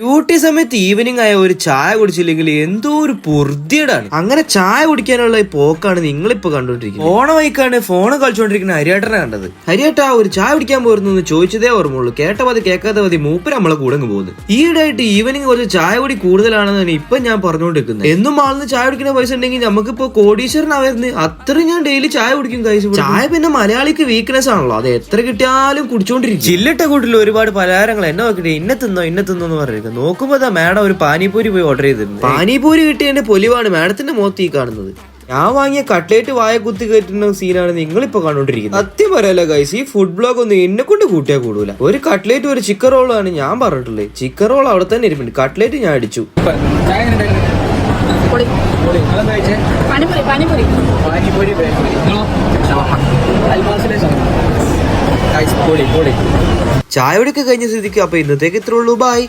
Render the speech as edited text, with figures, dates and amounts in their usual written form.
Duty സമയത്ത് evening ആയ ഒരു ചായ കുടിച്ചില്ലെങ്കിൽ എന്തോ ഒരു പൊറുതിയേടാണ്. അങ്ങനെ ചായ കുടിക്കാനുള്ള ഈ പോക്കാണ് നിങ്ങളിപ്പോ കണ്ടോണ്ടിരിക്കുന്നത്. ഓണ വൈക്കാണ് ഫോണ് കളിച്ചോണ്ടിരിക്കുന്ന ഹരിയേട്ടനെ കണ്ടത്. ഹരിയേട്ടാ ഒരു ചായ കുടിക്കാൻ പോയിരുന്നു എന്ന് ചോദിച്ചതേ ഓർമ്മയുള്ളൂ. കേട്ട മതി കേൾക്കാത്ത മതി മൂപ്പര് നമ്മളെ കൂടെ പോകുന്നു. ഈയിടെയായിട്ട് ഈവനിങ് കുറച്ച് ചായ കുടി കൂടുതലാണെന്നാണ് ഇപ്പൊ ഞാൻ പറഞ്ഞുകൊണ്ടിരിക്കുന്നത്. എന്നും ആളിന് ചായ കുടിക്കുന്ന പൈസ ഉണ്ടെങ്കിൽ നമുക്കിപ്പോ കോടീശ്വരനായിരുന്നു. അത്ര ഞാൻ ഡെയിലി ചായ കുടിക്കും കഴിച്ചു. ചായ പിന്നെ മലയാളിക്ക് വീക്ക്നെസ് ആണല്ലോ, അത് എത്ര കിട്ടിയാലും കുടിച്ചോണ്ടിരിക്കും. ജില്ലിട്ട കൂട്ടിൽ ഒരുപാട് പലഹാരങ്ങൾ എന്നെ നോക്കിട്ട് ഇന്ന തിന്നോ എന്ന് പറയുന്നത് നോക്കുമ്പോ മാഡം ഒരു പാനിപൂരി പോയി ഓർഡർ ചെയ്തിരുന്നു. പാനിപൂരി കിട്ടിയതിന്റെ പൊലിവാണ് മാഡത്തിന്റെ മുഖത്ത് ഈ കാണുന്നത്. ഞാൻ വാങ്ങിയ കട്ട്ലേറ്റ് വായ കുത്തി കയറ്റുന്ന സീനാണ് നിങ്ങളിപ്പോ കണ്ടോണ്ടിരിക്കുന്നത്. സത്യം പറയല്ല ഗൈസ്, ഈ ഫുഡ് ബ്ലോഗ് ഒന്നും എന്നെ കൊണ്ട് കൂട്ടിയാൽ കൂടൂല. ഒരു കട്ട്ലേറ്റ് ഒരു ചിക്കൻ റോളാണ് ഞാൻ പറഞ്ഞിട്ടുള്ളത്. ചിക്കൻ റോൾ അവിടെ തന്നെ ഇരിപ്പുണ്ട്, കട്ട്ലേറ്റ് ഞാൻ അടിച്ചു. ചായ കുടിയൊക്കെ കഴിഞ്ഞ സ്ഥിതിക്ക് അപ്പൊ ഇന്നത്തേക്ക് ഇത്രേ ഉള്ളൂ. ബൈ.